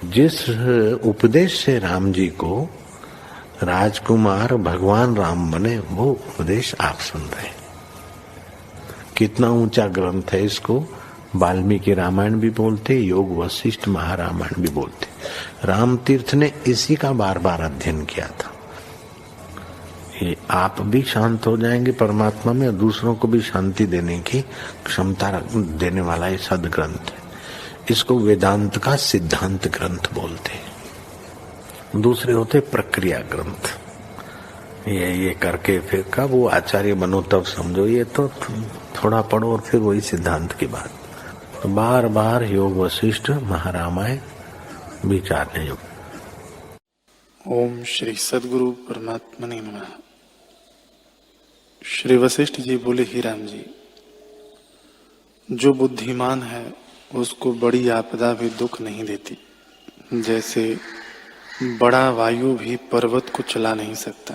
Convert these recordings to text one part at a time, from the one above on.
जिस उपदेश से राम जी को राजकुमार भगवान राम बने, वो उपदेश आप सुन रहे हैं। कितना ऊंचा ग्रंथ है। इसको वाल्मीकि रामायण भी बोलते, योग वशिष्ठ महारामायण भी बोलते। राम तीर्थ ने इसी का बार बार अध्ययन किया था। ये आप भी शांत हो जाएंगे परमात्मा में, और दूसरों को भी शांति देने की क्षमता देने वाला ये सदग्रंथ है। इसको वेदांत का सिद्धांत ग्रंथ बोलते हैं। दूसरे होते प्रक्रिया ग्रंथ। ये करके फिर कब वो आचार्य बनो तब समझो, ये तो थोड़ा पढ़ो और फिर वही सिद्धांत की बात। तो बार बार योग वशिष्ठ महारामायण विचारने योग। ओम श्री सद्गुरु परमात्मने नमः। श्री वशिष्ठ जी बोले, ही राम जी, जो बुद्धिमान है उसको बड़ी आपदा भी दुख नहीं देती। जैसे बड़ा वायु भी पर्वत को चला नहीं सकता।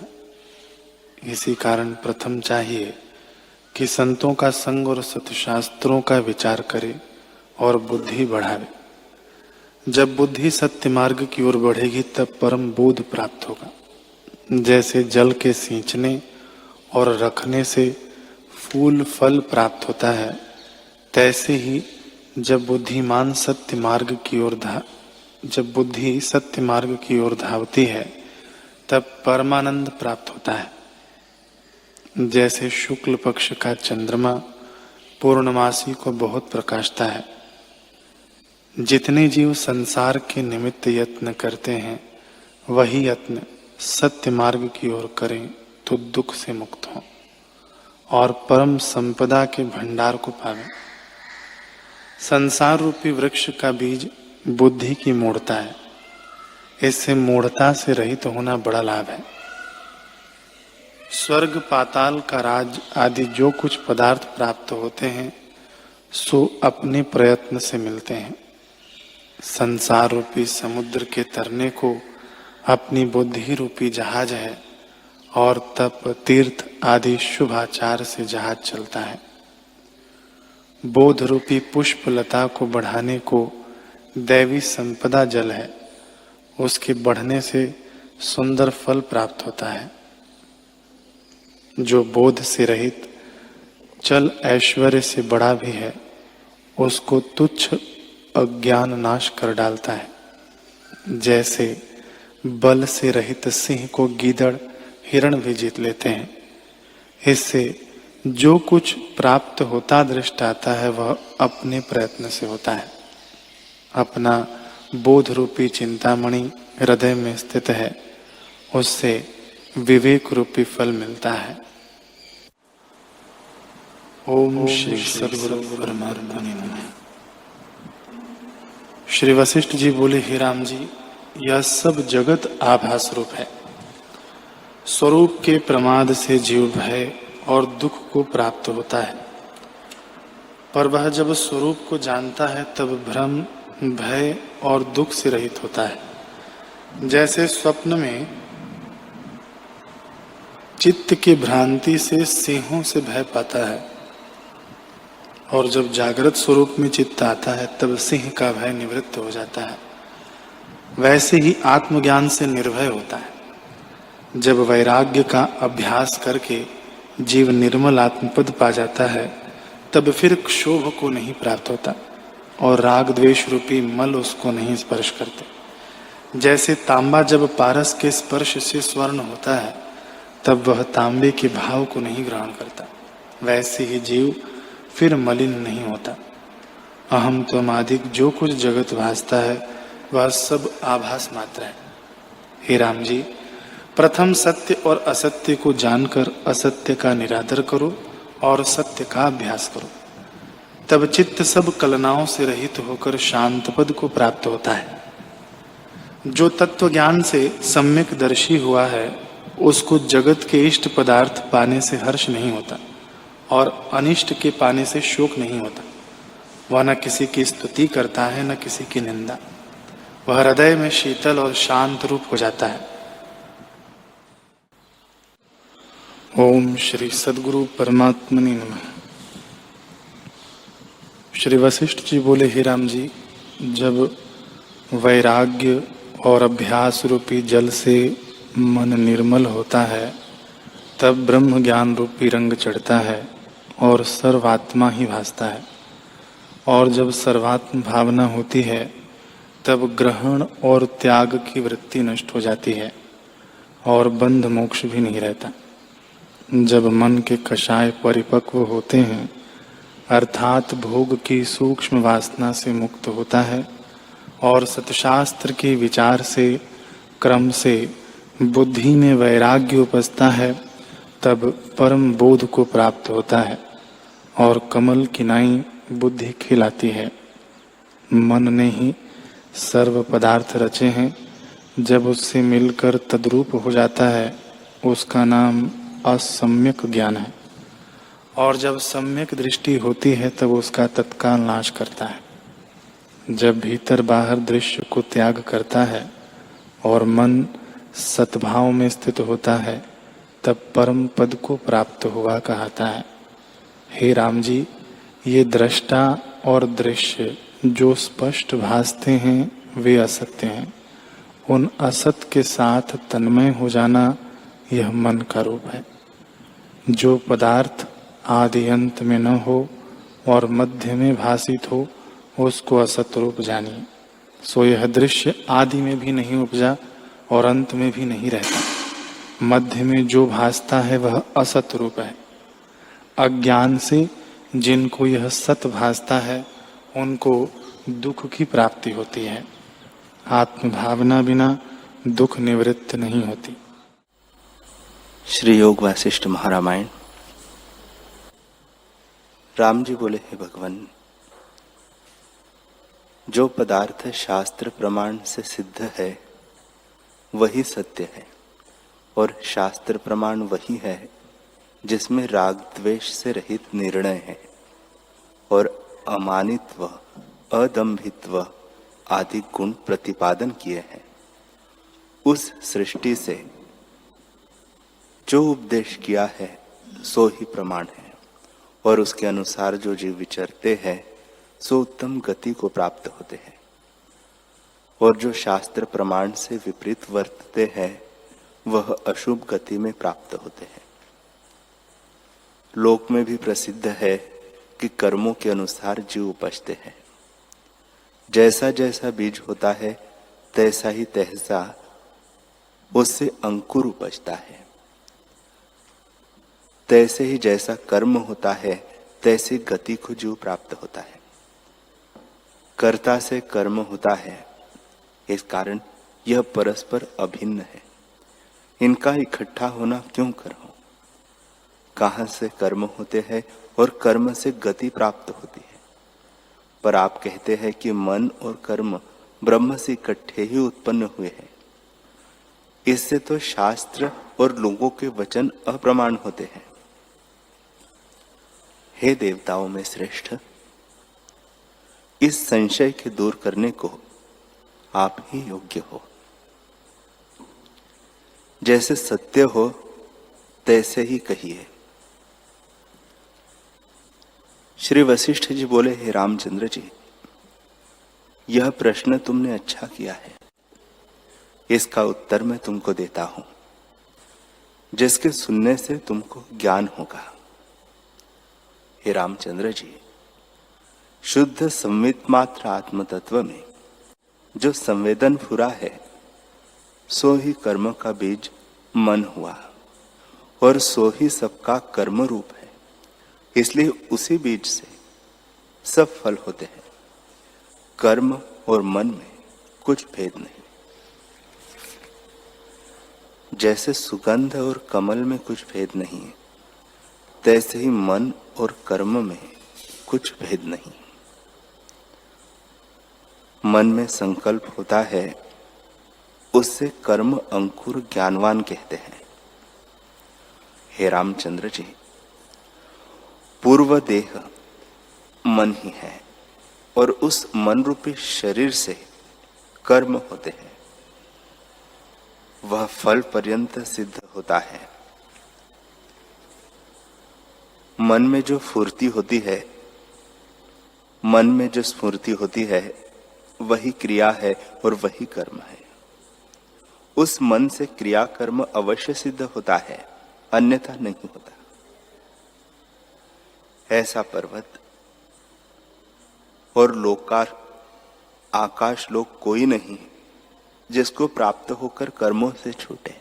इसी कारण प्रथम चाहिए कि संतों का संग और सत्शास्त्रों का विचार करे और बुद्धि बढ़ावे। जब बुद्धि सत्य मार्ग की ओर बढ़ेगी तब परम बोध प्राप्त होगा। जैसे जल के सींचने और रखने से फूल फल प्राप्त होता है, तैसे ही जब बुद्धि सत्य मार्ग की ओर धावती है तब परमानंद प्राप्त होता है। जैसे शुक्ल पक्ष का चंद्रमा पूर्णमासी को बहुत प्रकाशता है। जितने जीव संसार के निमित्त यत्न करते हैं, वही यत्न सत्य मार्ग की ओर करें तो दुख से मुक्त हों और परम संपदा के भंडार को पावें। संसार रूपी वृक्ष का बीज बुद्धि की मूढ़ता है। इससे मूढ़ता से रहित होना बड़ा लाभ है। स्वर्ग पाताल का राज आदि जो कुछ पदार्थ प्राप्त होते हैं, सो अपने प्रयत्न से मिलते हैं। संसार रूपी समुद्र के तरने को अपनी बुद्धि रूपी जहाज है, और तप तीर्थ आदि शुभ आचार से जहाज चलता है। बोध रूपी पुष्प लता को बढ़ाने को दैवी संपदा जल है। उसके बढ़ने से सुंदर फल प्राप्त होता है। जो बोध से रहित चल ऐश्वर्य से बड़ा भी है, उसको तुच्छ अज्ञान नाश कर डालता है। जैसे बल से रहित सिंह को गीदड़ हिरण भी जीत लेते हैं। इससे जो कुछ प्राप्त होता दृष्ट आता है, वह अपने प्रयत्न से होता है। अपना बोध रूपी चिंतामणि हृदय में स्थित है, उससे विवेक रूपी फल मिलता है। ओम श्री सद्गुरु परमात्मने नमः। श्री वशिष्ठ जी बोले, हे राम जी, यह सब जगत आभास रूप है। स्वरूप के प्रमाद से जीव भय और दुख को प्राप्त होता है, पर वह जब स्वरूप को जानता है तब भ्रम भय और दुख से रहित होता है। जैसे स्वप्न में चित्त की भ्रांति से सिंहों से भय पाता है, और जब जागृत स्वरूप में चित्त आता है तब सिंह का भय निवृत्त हो जाता है। वैसे ही आत्मज्ञान से निर्भय होता है। जब वैराग्य का अभ्यास करके जीव निर्मल आत्मपद पा जाता है, तब फिर क्षोभ को नहीं प्राप्त होता और राग द्वेष रूपी मल उसको नहीं स्पर्श करते। जैसे तांबा जब पारस के स्पर्श से स्वर्ण होता है, तब वह तांबे के भाव को नहीं ग्रहण करता। वैसे ही जीव फिर मलिन नहीं होता। अहम त्वम आदि जो कुछ जगत भासता है, वह सब आभास मात्र है। हे राम जी, प्रथम सत्य और असत्य को जानकर असत्य का निरादर करो और सत्य का अभ्यास करो। तब चित्त सब कलनाओं से रहित होकर शांत पद को प्राप्त होता है। जो तत्व ज्ञान से सम्यक दर्शी हुआ है, उसको जगत के इष्ट पदार्थ पाने से हर्ष नहीं होता और अनिष्ट के पाने से शोक नहीं होता। वह न किसी की स्तुति करता है, न किसी की निंदा। वह हृदय में शीतल और शांत रूप हो जाता है। ओम श्री सद्गुरु परमात्मने नमः। श्री वशिष्ठ जी बोले, हे राम जी, जब वैराग्य और अभ्यास रूपी जल से मन निर्मल होता है, तब ब्रह्म ज्ञान रूपी रंग चढ़ता है और सर्वात्मा ही भासता है। और जब सर्वात्म भावना होती है, तब ग्रहण और त्याग की वृत्ति नष्ट हो जाती है और बंध मोक्ष भी नहीं रहता। जब मन के कषाय परिपक्व होते हैं, अर्थात भोग की सूक्ष्म वासना से मुक्त होता है और सतशास्त्र के विचार से क्रम से बुद्धि में वैराग्य उपजता है, तब परम बोध को प्राप्त होता है और कमल की नाई बुद्धि खिलाती है। मन ने ही सर्व पदार्थ रचे हैं, जब उससे मिलकर तद्रूप हो जाता है, उसका नाम असम्यक ज्ञान है। और जब सम्यक दृष्टि होती है, तब उसका तत्काल नाश करता है। जब भीतर बाहर दृश्य को त्याग करता है और मन सद्भाव में स्थित होता है, तब परम पद को प्राप्त हुआ कहता है। हे राम जी, ये दृष्टा और दृश्य जो स्पष्ट भासते हैं, वे असत्य हैं। उन असत के साथ तन्मय हो जाना, यह मन का रूप है। जो पदार्थ आदि अंत में न हो और मध्य में भासित हो, उसको असत रूप जानिए। सो यह दृश्य आदि में भी नहीं उपजा और अंत में भी नहीं रहता। मध्य में जो भासता है वह असत रूप है। अज्ञान से जिनको यह सत भासता है, उनको दुख की प्राप्ति होती है। आत्म भावना बिना दुख निवृत्त नहीं होती। श्री योग वासिष्ठ महारामायण। राम जी बोले, हे भगवान, जो पदार्थ शास्त्र प्रमाण से सिद्ध है वही सत्य है, और शास्त्र प्रमाण वही है जिसमें राग द्वेष से रहित निर्णय है और अमानित्व, अदम्भित्व आदि गुण प्रतिपादन किए हैं। उस सृष्टि से जो उपदेश किया है सो ही प्रमाण है, और उसके अनुसार जो जीव विचरते हैं सो उत्तम गति को प्राप्त होते हैं। और जो शास्त्र प्रमाण से विपरीत वर्तते हैं वह अशुभ गति में प्राप्त होते हैं। लोक में भी प्रसिद्ध है कि कर्मों के अनुसार जीव उपजते हैं। जैसा जैसा बीज होता है तैसा ही तैसा उससे अंकुर उपजता है। तैसे ही जैसा कर्म होता है तैसे गति को जीव प्राप्त होता है। कर्ता से कर्म होता है, इस कारण यह परस्पर अभिन्न है। इनका इकट्ठा होना क्यों कर हो? कहाँ से कर्म होते हैं और कर्म से गति प्राप्त होती है। पर आप कहते हैं कि मन और कर्म ब्रह्म से इकट्ठे ही उत्पन्न हुए हैं। इससे तो शास्त्र और लोगों के वचन अप्रमाण होते हैं। हे देवताओं में श्रेष्ठ, इस संशय के दूर करने को आप ही योग्य हो। जैसे सत्य हो तैसे ही कहिए। श्री वशिष्ठ जी बोले, हे रामचंद्र जी, यह प्रश्न तुमने अच्छा किया है। इसका उत्तर मैं तुमको देता हूं, जिसके सुनने से तुमको ज्ञान होगा। हे रामचंद्र जी, शुद्ध संवित मात्र आत्म तत्व में जो संवेदन फुरा है सो ही कर्म का बीज मन हुआ, और सो ही सबका कर्म रूप है। इसलिए उसी बीज से सब फल होते हैं। कर्म और मन में कुछ भेद नहीं। जैसे सुगंध और कमल में कुछ भेद नहीं है, तैसे ही मन और कर्म में कुछ भेद नहीं। मन में संकल्प होता है, उससे कर्म अंकुर ज्ञानवान कहते हैं। हे रामचंद्र जी, पूर्व देह मन ही है, और उस मन रूपी शरीर से कर्म होते हैं। वह फल पर्यंत सिद्ध होता है। मन में जो फुर्ती होती है, मन में जो स्फूर्ति होती है, वही क्रिया है और वही कर्म है। उस मन से क्रिया कर्म अवश्य सिद्ध होता है, अन्यथा नहीं होता। ऐसा पर्वत और लोकार आकाश लोक कोई नहीं जिसको प्राप्त होकर कर्मों से छूटे।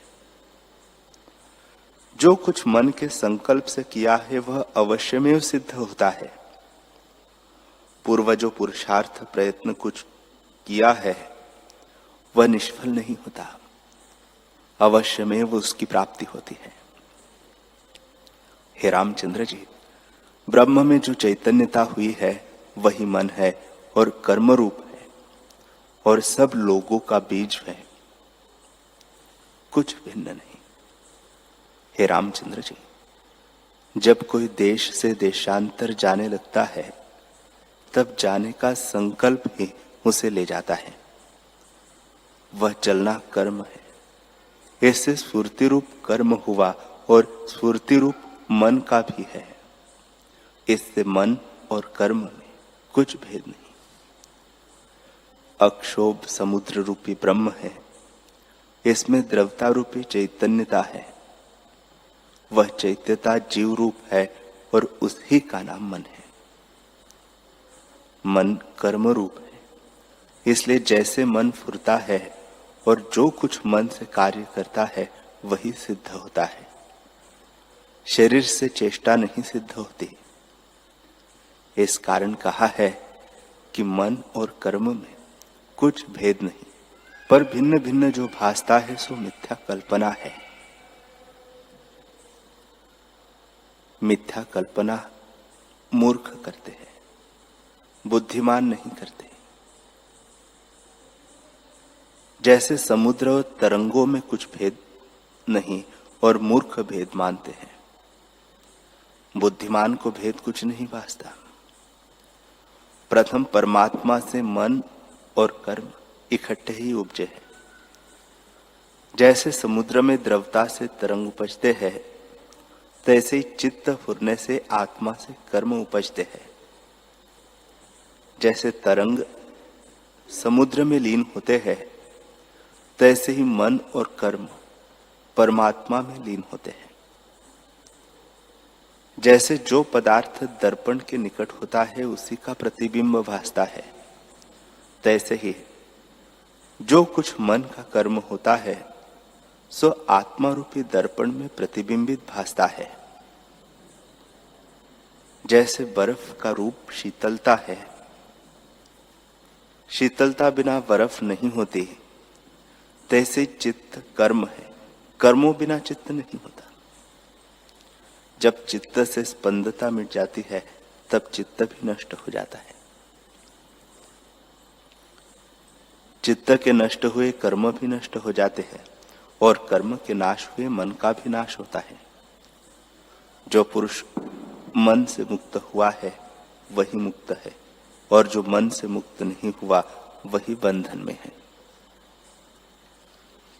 जो कुछ मन के संकल्प से किया है वह अवश्यमेव सिद्ध होता है। पूर्वजों पुरुषार्थ प्रयत्न कुछ किया है वह निष्फल नहीं होता, अवश्यमेव उसकी प्राप्ति होती है। हे रामचंद्र जी, ब्रह्म में जो चैतन्यता हुई है वही मन है और कर्म रूप है और सब लोगों का बीज है, कुछ भिन्न नहीं। हे रामचंद्र जी, जब कोई देश से देशांतर जाने लगता है तब जाने का संकल्प ही उसे ले जाता है। वह चलना कर्म है। इससे स्फूर्ति रूप कर्म हुआ और स्फूर्ति रूप मन का भी है। इससे मन और कर्म में कुछ भेद नहीं। अक्षोभ समुद्र रूपी ब्रह्म है, इसमें द्रवता रूपी चैतन्यता है। वह चैत्यता जीव रूप है और उसी का नाम मन है। मन कर्म रूप है, इसलिए जैसे मन फुरता है और जो कुछ मन से कार्य करता है वही सिद्ध होता है। शरीर से चेष्टा नहीं सिद्ध होती। इस कारण कहा है कि मन और कर्म में कुछ भेद नहीं, पर भिन्न भिन्न जो भासता है सो मिथ्या कल्पना है। मिथ्या कल्पना मूर्ख करते हैं, बुद्धिमान नहीं करते। जैसे समुद्र और तरंगों में कुछ भेद नहीं और मूर्ख भेद मानते हैं, बुद्धिमान को भेद कुछ नहीं भासता। प्रथम परमात्मा से मन और कर्म इकट्ठे ही उपजे हैं। जैसे समुद्र में द्रवता से तरंग उपजते हैं, तैसे ही चित्त फुरने से आत्मा से कर्म उपजते हैं। जैसे तरंग समुद्र में लीन होते हैं, तैसे ही मन और कर्म परमात्मा में लीन होते हैं। जैसे जो पदार्थ दर्पण के निकट होता है उसी का प्रतिबिंब भासता है, तैसे ही जो कुछ मन का कर्म होता है सो आत्मा रूपी दर्पण में प्रतिबिंबित भासता है। जैसे बर्फ का रूप शीतलता है, शीतलता बिना बर्फ नहीं होती, तैसे चित्त कर्म है, कर्मों बिना चित्त नहीं होता। जब चित्त से स्पंदता मिट जाती है तब चित्त भी नष्ट हो जाता है। चित्त के नष्ट हुए कर्म भी नष्ट हो जाते हैं और कर्म के नाश हुए मन का भी नाश होता है। जो पुरुष मन से मुक्त हुआ है वही मुक्त है और जो मन से मुक्त नहीं हुआ वही बंधन में है।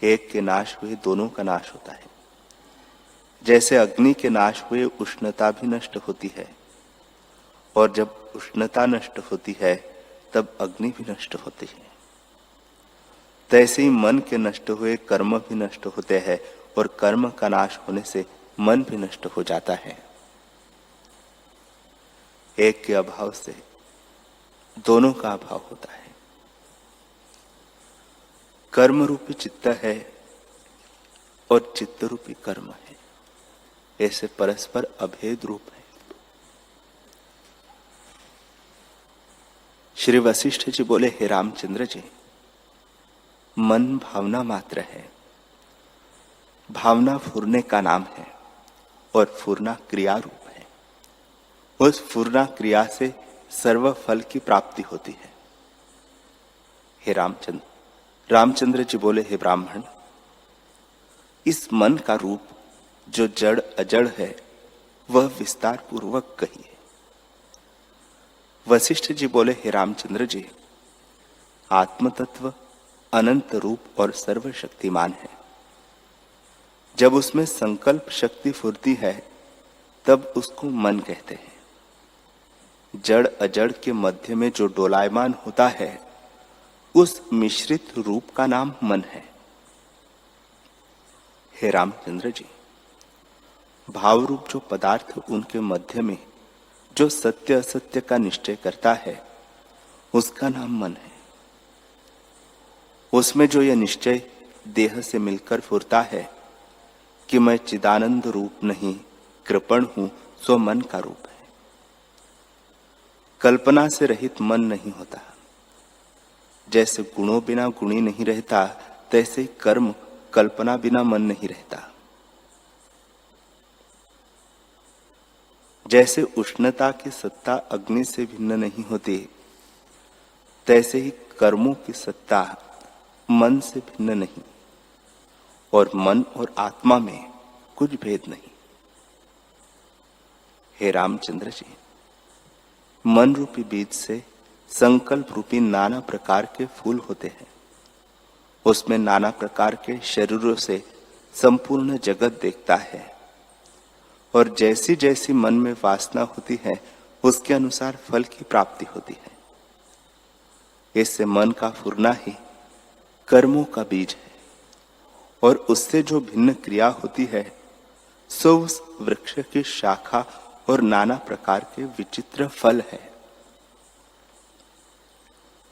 एक के नाश हुए दोनों का नाश होता है। जैसे अग्नि के नाश हुए उष्णता भी नष्ट होती है और जब उष्णता नष्ट होती है तब अग्नि भी नष्ट होती है। तैसे ही मन के नष्ट हुए कर्म भी नष्ट होते हैं और कर्म का नाश होने से मन भी नष्ट हो जाता है। एक के अभाव से दोनों का अभाव होता है। कर्म रूपी चित्त है और चित्त रूपी कर्म है, ऐसे परस्पर अभेद रूप है। श्री वशिष्ठ जी बोले, हे रामचंद्र जी, मन भावना मात्र है। भावना फुरने का नाम है और फुरना क्रिया रूप है। उस फुरना क्रिया से सर्व फल की प्राप्ति होती है। हे रामचंद्र जी बोले, हे ब्राह्मण, इस मन का रूप जो जड़ अजड़ है वह विस्तार पूर्वक कहिए। वशिष्ठ जी बोले, हे रामचंद्र जी, आत्म तत्व अनंत रूप और सर्वशक्तिमान है। जब उसमें संकल्प शक्ति फुरती है तब उसको मन कहते हैं। जड़ अजड़ के मध्य में जो डोलायमान होता है उस मिश्रित रूप का नाम मन है। हे रामचंद्र जी, भाव रूप जो पदार्थ उनके मध्य में जो सत्य असत्य का निश्चय करता है, उसका नाम मन है। उसमें जो यह निश्चय देह से मिलकर फुरता है कि मैं चिदानंद रूप नहीं, कृपण हूं, सो मन का रूप है। कल्पना से रहित मन नहीं होता। जैसे गुणों बिना गुणी नहीं रहता, तैसे कर्म कल्पना बिना मन नहीं रहता। जैसे उष्णता की सत्ता अग्नि से भिन्न नहीं होती, तैसे ही कर्मों की सत्ता मन से भिन्न नहीं, और मन और आत्मा में कुछ भेद नहीं। हे रामचंद्र जी, मन रूपी बीज से संकल्प रूपी नाना प्रकार के फूल होते हैं। उसमें नाना प्रकार के शरीरों से संपूर्ण जगत देखता है, और जैसी जैसी मन में वासना होती है, उसके अनुसार फल की प्राप्ति होती है। इससे मन का फुरना ही कर्मों का बीज है, और उससे जो भिन्न क्रिया होती है, सो उस वृक्ष की शाखा और नाना प्रकार के विचित्र फल है।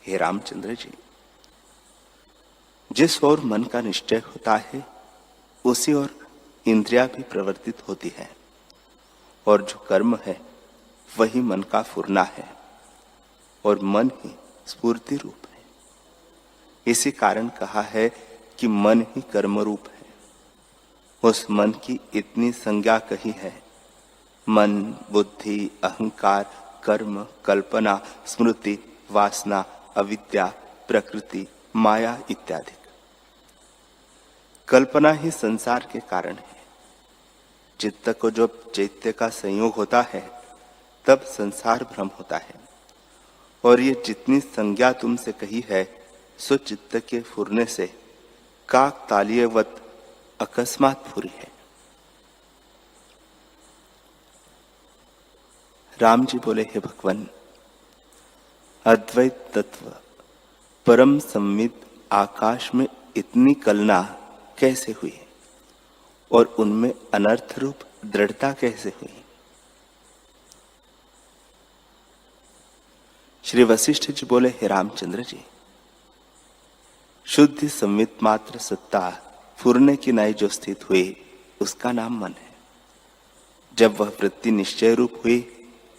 हे रामचंद्र जी, जिस ओर मन का निश्चय होता है, उसी ओर इंद्रियां भी प्रवर्तित होती है, और जो कर्म है वही मन का फुरना है, और मन ही स्फूर्ति रूप है। इसी कारण कहा है कि मन ही कर्म रूप है। उस मन की इतनी संज्ञा कही है, मन, बुद्धि, अहंकार, कर्म, कल्पना, स्मृति, वासना, अविद्या, प्रकृति, माया इत्यादि। कल्पना ही संसार के कारण है। चित्त को जब चैत्य का संयोग होता है, तब संसार भ्रम होता है। और ये जितनी संज्ञा तुमसे कही है, सो चित्त के फुरने से काक तालियवत अकस्मात फुरी है। राम जी बोले, हे भगवान, अद्वैत तत्व परम संविद आकाश में इतनी कलना कैसे हुई, और उनमें अनर्थ रूप दृढ़ता कैसे हुई? श्री वशिष्ठ जी बोले, हे रामचंद्र जी, शुद्ध संवित मात्र सत्ता फुरने की नाई जो स्थित हुई, उसका नाम मन है। जब वह वृत्ति निश्चय रूप हुई,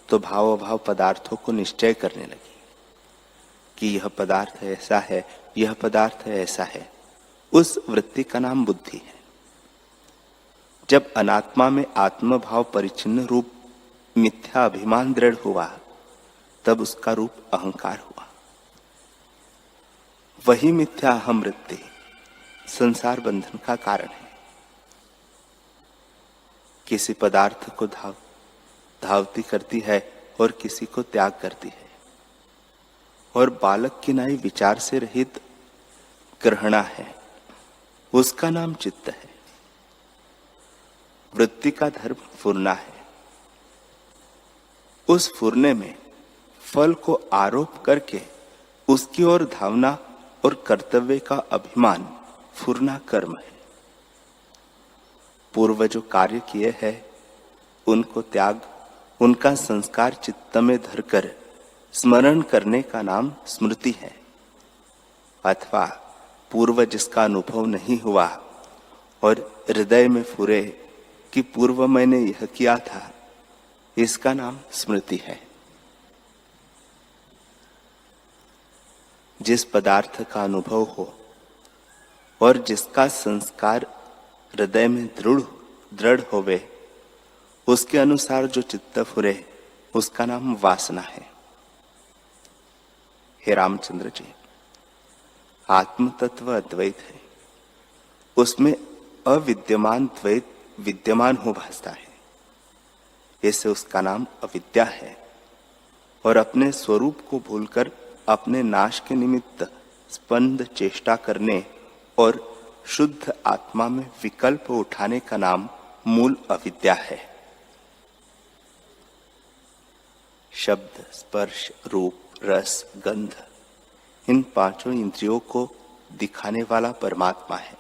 तो भाव अभाव पदार्थों को निश्चय करने लगी कि यह पदार्थ ऐसा है, यह पदार्थ ऐसा है। उस वृत्ति का नाम बुद्धि है। जब अनात्मा में आत्मभाव परिचिन्न रूप मिथ्या अभिमान दृढ़ हुआ, तब उसका रूप अहंकार हुआ। वही मिथ्या अहम वृत्ति संसार बंधन का कारण है। किसी पदार्थ को धावती करती है और किसी को त्याग करती है, और बालक की नाई विचार से रहित ग्रहणा है, उसका नाम चित्त है। वृत्ति का धर्म फुरना है। उस फुरने में फल को आरोप करके उसकी ओर धावना और कर्तव्य का अभिमान फुरना कर्म है। पूर्व जो कार्य किए हैं, उनको त्याग, उनका संस्कार चित्त में धरकर स्मरण करने का नाम स्मृति है। अथवा पूर्व जिसका अनुभव नहीं हुआ और हृदय में फुरे कि पूर्व मैंने यह किया था, इसका नाम स्मृति है। जिस पदार्थ का अनुभव हो और जिसका संस्कार हृदय में दृढ़ होवे, उसके अनुसार जो चित्त फुरे, उसका नाम वासना है। हे रामचंद्र जी, आत्म तत्व अद्वैत है। उसमें अविद्यमान द्वैत विद्यमान हो भासता है। ऐसे उसका नाम अविद्या है। और अपने स्वरूप को भूलकर अपने नाश के निमित्त स्पंद चेष्टा करने और शुद्ध आत्मा में विकल्प उठाने का नाम मूल अविद्या है। शब्द, स्पर्श, रूप, रस, गंध, इन पांचों इंद्रियों को दिखाने वाला परमात्मा है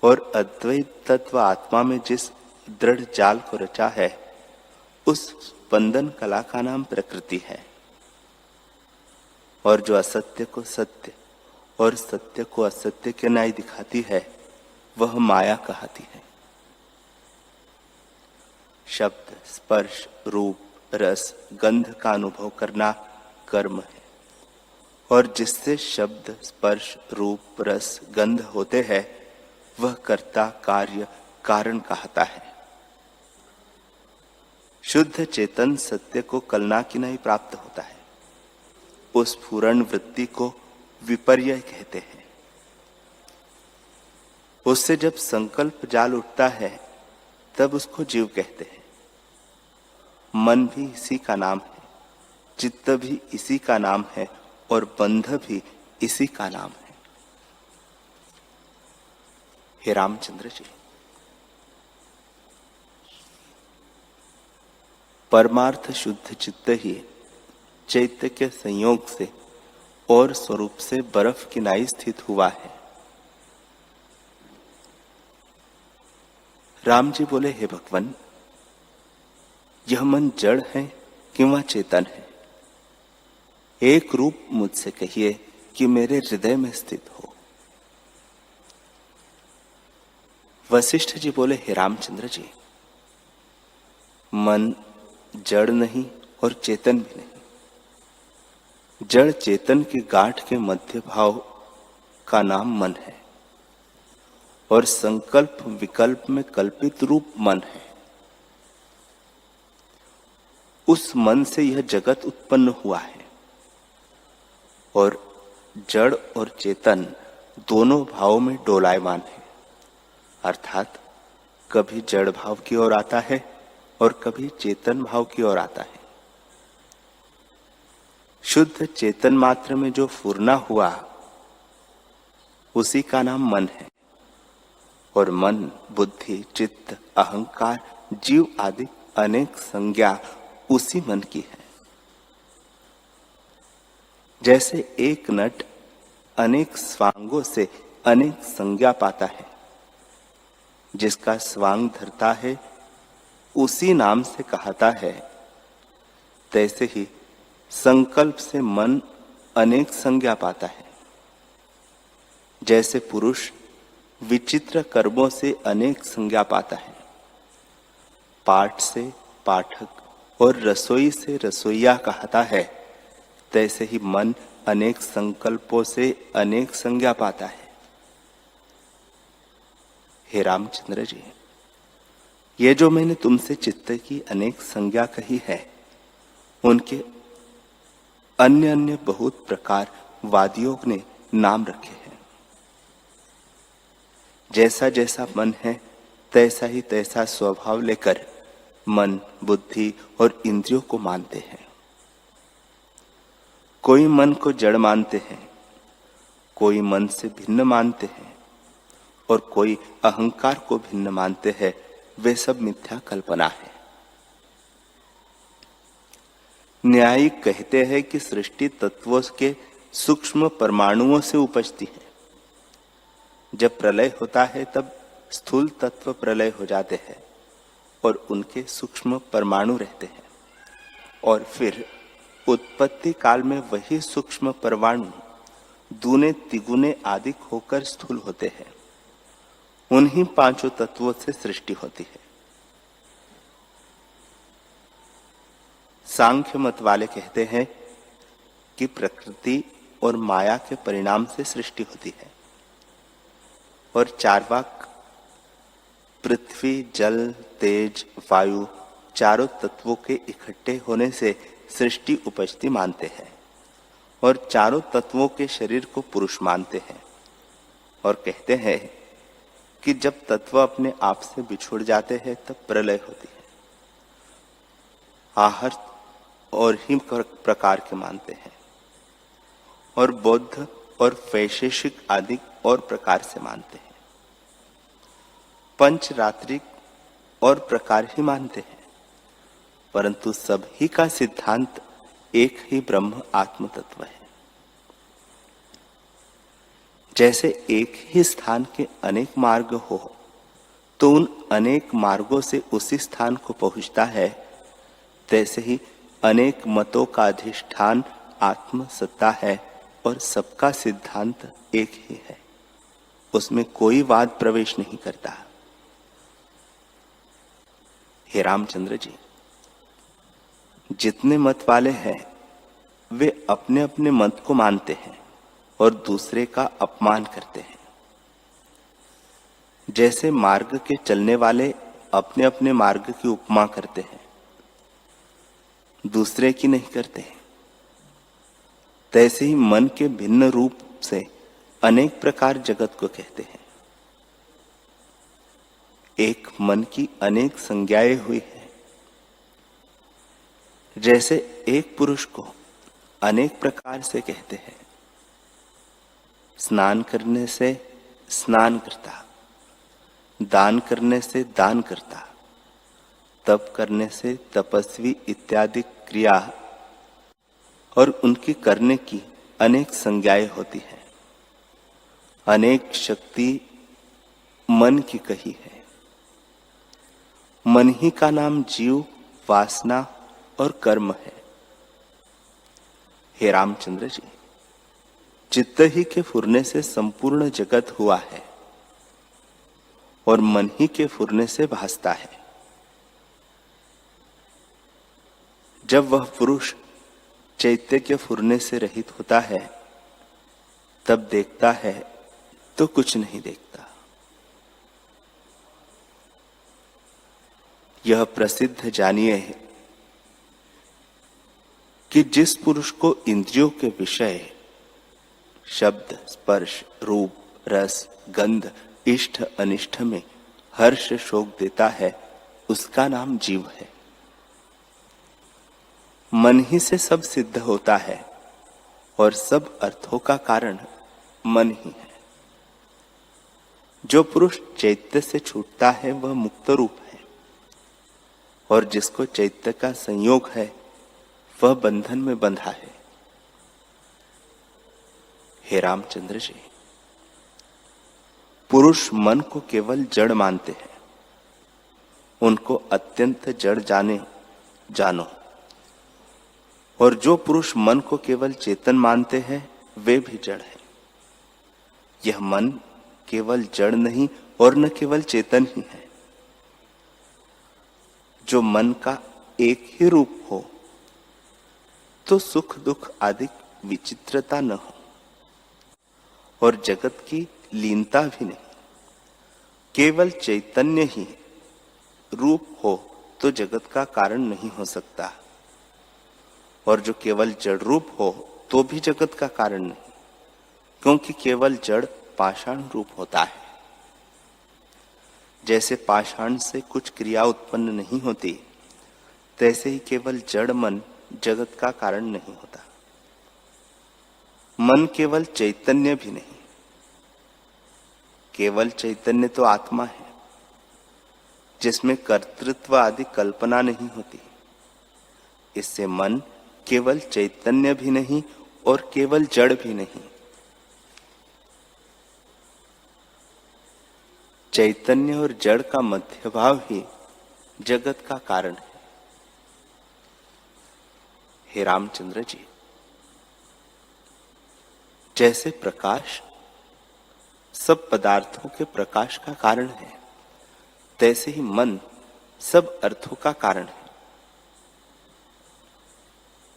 और अद्वैत तत्व आत्मा में जिस दृढ़ जाल को रचा है उस स्पंदन कला का नाम प्रकृति है। और जो असत्य को सत्य और सत्य को असत्य के न्याय दिखाती है वह माया कहती है। शब्द, स्पर्श, रूप, रस, गंध का अनुभव करना कर्म है और जिससे शब्द, स्पर्श, रूप, रस, गंध होते हैं वह कर्ता, कार्य, कारण कहता है। शुद्ध चेतन सत्य को कलना की नहीं प्राप्त होता है, उस पूर्ण वृत्ति को विपर्य कहते हैं। उससे जब संकल्प जाल उठता है तब उसको जीव कहते हैं। मन भी इसी का नाम है, चित्त भी इसी का नाम है और बंध भी इसी का नाम है। हे रामचंद्र जी, परमार्थ शुद्ध चित्त ही चैत्य के संयोग से और स्वरूप से बर्फ की नाई स्थित हुआ है। राम जी बोले, हे भगवान, यह मन जड़ है कि वह चेतन है? एक रूप मुझसे कहिए कि मेरे हृदय में स्थित हो। वशिष्ठ जी बोले, हे रामचंद्र जी, मन जड़ नहीं और चेतन भी नहीं। जड़ चेतन की गांठ के मध्य भाव का नाम मन है और संकल्प विकल्प में कल्पित रूप मन है। उस मन से यह जगत उत्पन्न हुआ है और जड़ और चेतन दोनों भावों में डोलायमान है, अर्थात कभी जड़ भाव की ओर आता है और कभी चेतन भाव की ओर आता है। शुद्ध चेतन मात्र में जो फूरना हुआ उसी का नाम मन है और मन, बुद्धि, चित्त, अहंकार, जीव आदि अनेक संज्ञा उसी मन की है। जैसे एक नट अनेक स्वांगों से अनेक संज्ञा पाता है, जिसका स्वांग धरता है उसी नाम से कहता है, तैसे ही संकल्प से मन अनेक संज्ञा पाता है। जैसे पुरुष विचित्र कर्मों से अनेक संज्ञा पाता है, पाठ से पाठक और रसोई से रसोईया कहता है, तैसे ही मन अनेक संकल्पों से अनेक संज्ञा पाता है। हे रामचंद्र जी, ये जो मैंने तुमसे चित्त की अनेक संज्ञा कही है, उनके अन्य अन्य बहुत प्रकार वादियों ने नाम रखे हैं। जैसा जैसा मन है तैसा ही तैसा स्वभाव लेकर मन, बुद्धि और इंद्रियों को मानते हैं। कोई मन को जड़ मानते हैं, कोई मन से भिन्न मानते हैं और कोई अहंकार को भिन्न मानते हैं। वे सब मिथ्या कल्पना है। न्यायिक कहते हैं कि सृष्टि तत्वों के सूक्ष्म परमाणुओं से उपजती है। जब प्रलय होता है तब स्थूल तत्व प्रलय हो जाते हैं और उनके सूक्ष्म परमाणु रहते हैं और फिर उत्पत्ति काल में वही सूक्ष्म परमाणु दूने तिगुने आदि होकर स्थूल होते हैं। उन्हीं पांचों तत्वों से सृष्टि होती है। सांख्य मत वाले कहते हैं कि प्रकृति और माया के परिणाम से सृष्टि होती है और चार्वाक पृथ्वी, जल, तेज, वायु चारों तत्वों के इकट्ठे होने से सृष्टि उपजती मानते हैं और चारों तत्वों के शरीर को पुरुष मानते हैं और कहते हैं कि जब तत्व अपने आप से बिछुड़ जाते हैं तब प्रलय होती है। आहर और ही प्रकार के मानते हैं और बौद्ध और वैशेषिक आदि और प्रकार से मानते हैं। पंचरात्रिक और प्रकार ही मानते हैं, परंतु सभी का सिद्धांत एक ही ब्रह्म आत्म तत्व है। जैसे एक ही स्थान के अनेक मार्ग हो तो उन अनेक मार्गों से उसी स्थान को पहुंचता है, तैसे ही अनेक मतों का अधिष्ठान आत्म सत्ता है और सबका सिद्धांत एक ही है। उसमें कोई वाद प्रवेश नहीं करता। हे रामचंद्र जी, जितने मत वाले हैं वे अपने अपने मत को मानते हैं और दूसरे का अपमान करते हैं। जैसे मार्ग के चलने वाले अपने अपने मार्ग की उपमा करते हैं, दूसरे की नहीं करते, तैसे ही मन के भिन्न रूप से अनेक प्रकार जगत को कहते हैं। एक मन की अनेक संज्ञाएं हुई है। जैसे एक पुरुष को अनेक प्रकार से कहते हैं। स्नान करने से स्नान करता, दान करने से दान करता, तप करने से तपस्वी इत्यादि क्रिया और उनकी करने की अनेक संज्ञाएं होती हैं। अनेक शक्ति मन की कही है। मन ही का नाम जीव, वासना और कर्म है। हे रामचंद्र जी, चित्त ही के फुरने से संपूर्ण जगत हुआ है और मन ही के फुरने से भासता है। जब वह पुरुष चैत्य के फुरने से रहित होता है तब देखता है तो कुछ नहीं देखता। यह प्रसिद्ध जानिए है कि जिस पुरुष को इंद्रियों के विषय शब्द, स्पर्श, रूप, रस, गंध, इष्ट अनिष्ट में हर्ष शोक देता है उसका नाम जीव है। मन ही से सब सिद्ध होता है और सब अर्थों का कारण मन ही है। जो पुरुष चैत्य से छूटता है वह मुक्त रूप है और जिसको चैत्य का संयोग है वह बंधन में बंधा है। हे रामचंद्र जी, पुरुष मन को केवल जड़ मानते हैं। उनको अत्यंत जड़ जानो और जो पुरुष मन को केवल चेतन मानते हैं वे भी जड़ हैं। यह मन केवल जड़ नहीं और न केवल चेतन ही है। जो मन का एक ही रूप हो तो सुख दुख आदि विचित्रता न हो और जगत की लीनता भी नहीं। केवल चैतन्य ही रूप हो तो जगत का कारण नहीं हो सकता और जो केवल जड़ रूप हो तो भी जगत का कारण नहीं, क्योंकि केवल जड़ पाषाण रूप होता है। जैसे पाषाण से कुछ क्रिया उत्पन्न नहीं होती, तैसे ही केवल जड़ मन जगत का कारण नहीं होता। मन केवल चैतन्य भी नहीं। केवल चैतन्य तो आत्मा है जिसमें कर्तृत्व आदि कल्पना नहीं होती। इससे मन केवल चैतन्य भी नहीं और केवल जड़ भी नहीं। चैतन्य और जड़ का मध्य भाव ही जगत का कारण है। हे रामचंद्र जी, जैसे प्रकाश सब पदार्थों के प्रकाश का कारण है, तैसे ही मन सब अर्थों का कारण है।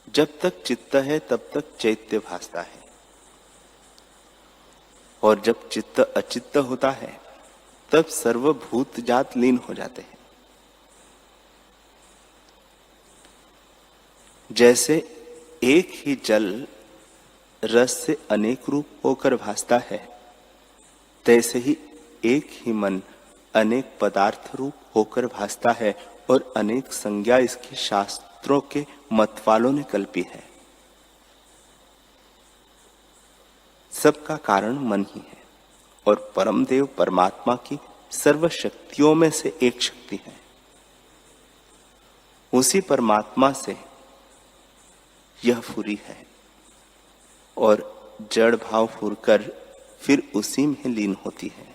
जब तक चित्त है तब तक चैत्य भासता है और जब चित्त अचित्त होता है तब सर्वभूत जात लीन हो जाते हैं। जैसे एक ही जल रस से अनेक रूप होकर भासता है, तैसे ही एक ही मन अनेक पदार्थ रूप होकर भासता है और अनेक संज्ञा इसकी शास्त्रों के मत वालों ने कल्पी है। सबका कारण मन ही है और परमदेव परमात्मा की सर्व शक्तियों में से एक शक्ति है। उसी परमात्मा से यह फुरी है और जड़ भाव फुरकर फिर उसी में लीन होती है।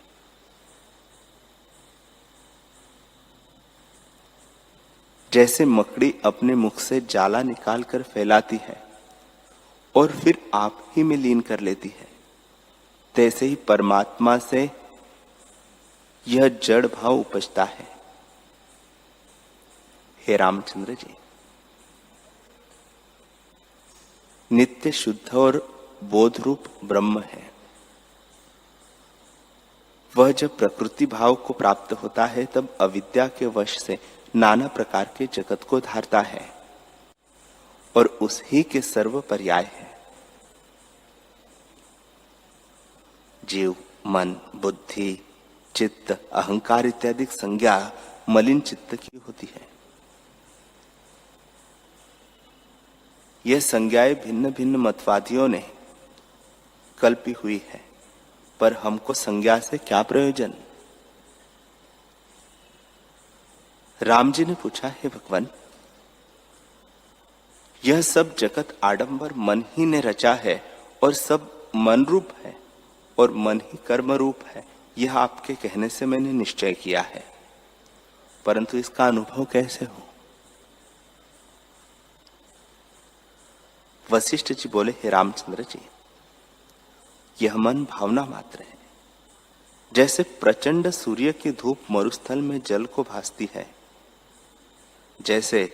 जैसे मकड़ी अपने मुख से जाला निकालकर फैलाती है और फिर आप ही में लीन कर लेती है, तैसे ही परमात्मा से यह जड़ भाव उपजता है। हे रामचंद्र जी, नित्य शुद्ध और बोध रूप ब्रह्म है। वह जब प्रकृति भाव को प्राप्त होता है तब अविद्या के वश से नाना प्रकार के जगत को धारता है और उस ही के सर्व पर्याय है। जीव, मन, बुद्धि, चित्त, अहंकार इत्यादि संज्ञा मलिन चित्त की होती है। यह संज्ञाएं भिन्न भिन्न मतवादियों ने कल्पी हुई है, पर हमको संज्ञा से क्या प्रयोजन? राम जी ने पूछा, हे भगवान, यह सब जगत आडंबर मन ही ने रचा है और सब मन रूप है और मन ही कर्म रूप है, यह आपके कहने से मैंने निश्चय किया है, परंतु इसका अनुभव कैसे हो? वशिष्ठ जी बोले, हे रामचंद्र जी, यह मन भावना मात्र है। जैसे प्रचंड सूर्य की धूप मरुस्थल में जल को भासती है, जैसे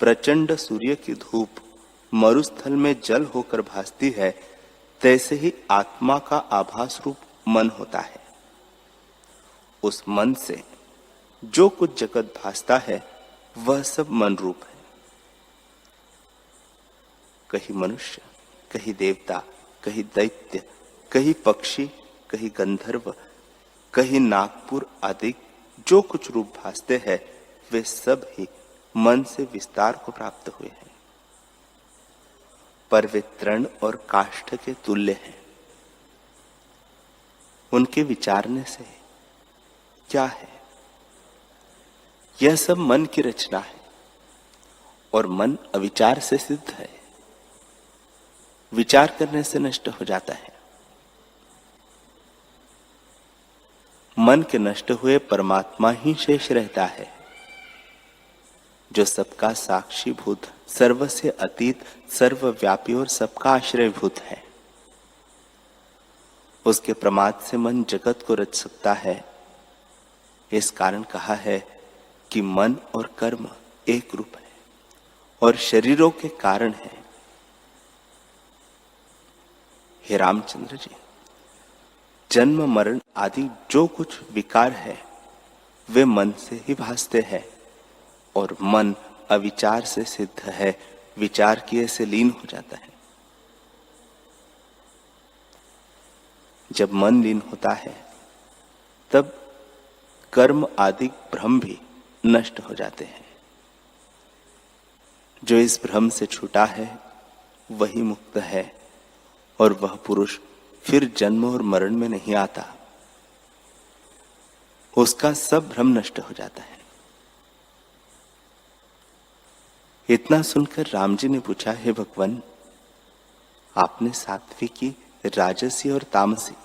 प्रचंड सूर्य की धूप मरुस्थल में जल होकर भासती है, तैसे ही आत्मा का आभास रूप मन होता है। उस मन से जो कुछ जगत भासता है वह सब मन रूप है। कहीं मनुष्य, कहीं देवता, कहीं दैत्य, कहीं पक्षी, कहीं गंधर्व, कहीं नागपुर आदि जो कुछ रूप भासते हैं वे सब ही मन से विस्तार को प्राप्त हुए हैं, पर वे तृण और काष्ठ के तुल्य हैं। उनके विचारने से क्या है? यह सब मन की रचना है और मन अविचार से सिद्ध है, विचार करने से नष्ट हो जाता है। मन के नष्ट हुए परमात्मा ही शेष रहता है, जो सबका साक्षीभूत, सर्व से अतीत, सर्वव्यापी और सबका आश्रयभूत है। उसके प्रमाद से मन जगत को रच सकता है। इस कारण कहा है कि मन और कर्म एक रूप है और शरीरों के कारण है। हे रामचंद्र जी, जन्म मरण आदि जो कुछ विकार है वे मन से ही भासते हैं और मन अविचार से सिद्ध है, विचार किए से लीन हो जाता है। जब मन लीन होता है तब कर्म आदि भ्रम भी नष्ट हो जाते हैं। जो इस भ्रम से छूटा है वही मुक्त है और वह पुरुष फिर जन्म और मरण में नहीं आता। उसका सब भ्रम नष्ट हो जाता है। इतना सुनकर राम जी ने पूछा, हे भगवान, आपने सात्विकी, राजसी और तामसी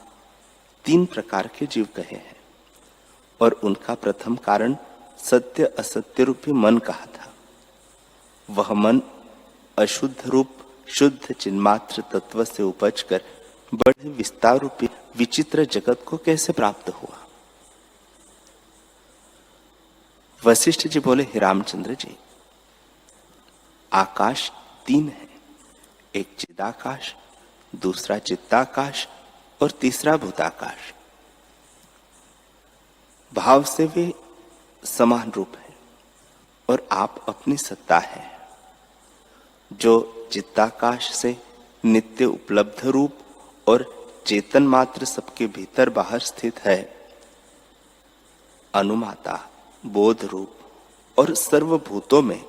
3 प्रकार के जीव कहे हैं और उनका प्रथम कारण सत्य असत्य रूपी मन कहा था। वह मन अशुद्ध रूप शुद्ध चिन्मात्र तत्व से उपजकर बड़े विस्तार रूपी विचित्र जगत को कैसे प्राप्त हुआ? वशिष्ठ जी बोले, हे रामचंद्र जी, आकाश 3 है, एक चिदाकाश, दूसरा चित्ताकाश और तीसरा भूताकाश। भाव से वे समान रूप है और आप अपनी सत्ता है। जो चित्ताकाश से नित्य उपलब्ध रूप और चेतन मात्र सबके भीतर बाहर स्थित है, अनुमाता, बोध रूप और सर्वभूतों में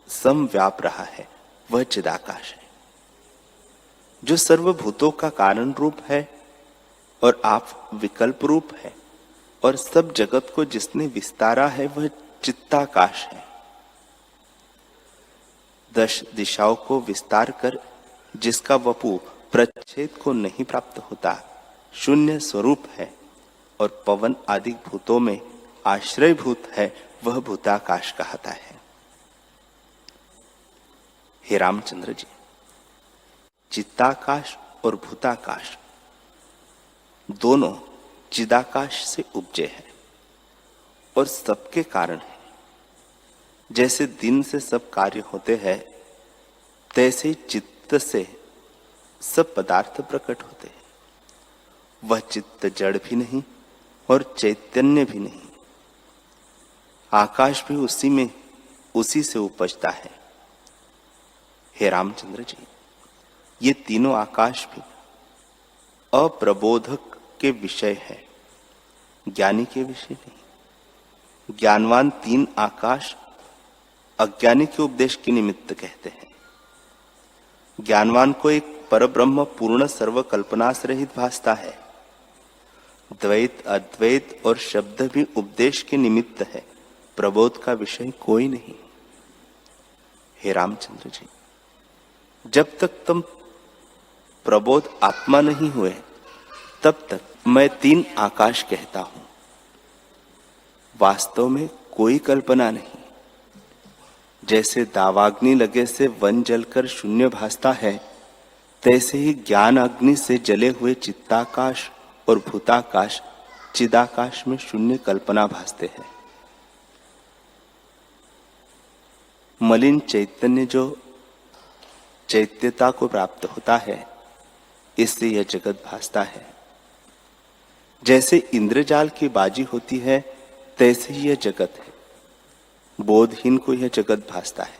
समव्याप रहा है, वह चिदाकाश है। जो सर्वभूतों का कारण रूप है और आप विकल्प रूप है और सब जगत को जिसने विस्तारा है वह चित्ताकाश है। 10 दिशाओं को विस्तार कर जिसका वपु प्रच्छेद को नहीं प्राप्त होता, शून्य स्वरूप है और पवन आदि भूतों में आश्रयभूत है, वह भूताकाश कहता है। हे रामचंद्र जी, चित्ताकाश और भूताकाश दोनों चिदाकाश से उपजे हैं और सबके कारण है। जैसे दिन से सब कार्य होते हैं, तैसे ही चित्त से सब पदार्थ प्रकट होते हैं। वह चित्त जड़ भी नहीं और चैतन्य भी नहीं। आकाश भी उसी से उपजता है। हे रामचंद्र जी, ये तीनों आकाश भी अप्रबोधक के विषय है, ज्ञानी के विषय नहीं। ज्ञानवान तीन आकाश अज्ञानी के उपदेश के निमित्त कहते हैं। ज्ञानवान को एक परब्रह्म पूर्ण सर्व कल्पना से रहित भासता है। द्वैत, अद्वैत और शब्द भी उपदेश के निमित्त है, प्रबोध का विषय कोई नहीं। हे रामचंद्र जी, जब तक तुम प्रबोध आत्मा नहीं हुए, तब तक मैं तीन आकाश कहता हूं। वास्तव में कोई कल्पना नहीं। जैसे दावाग्नि लगे से वन जलकर शून्य भासता है, तैसे ही ज्ञान अग्नि से जले हुए चित्ताकाश और भूताकाश चिदाकाश में शून्य कल्पना भासते हैं। मलिन चैतन्य जो चैत्यता को प्राप्त होता है, इससे यह जगत भासता है। जैसे इंद्रजाल की बाजी होती है, तैसे ही यह जगत है। बोधहीन को यह जगत भासता है।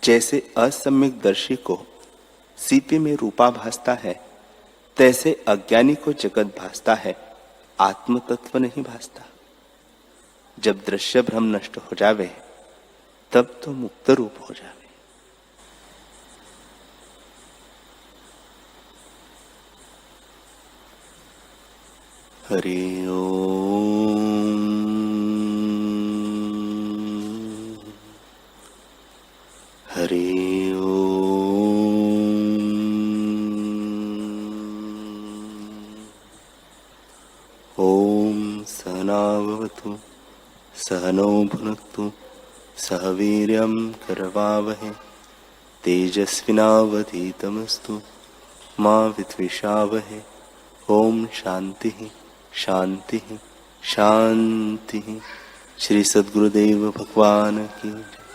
जैसे असम्यक दर्शी को सीपी में रूपा भासता है, तैसे अज्ञानी को जगत भासता है, आत्म तत्व नहीं भासता। जब दृश्य भ्रम नष्ट हो जावे, तब तो मुक्त रूप हो जावे। हरि ओम। हरि ओम। ओम सहना भवतु सहनौ भुनक्तु सह वीर्यं करवावहै तेजस्विनावधीतमस्तु मा विद्विषावहै। ओम शांति शांति शांति। श्री सद्गुरुदेव भगवान की जय।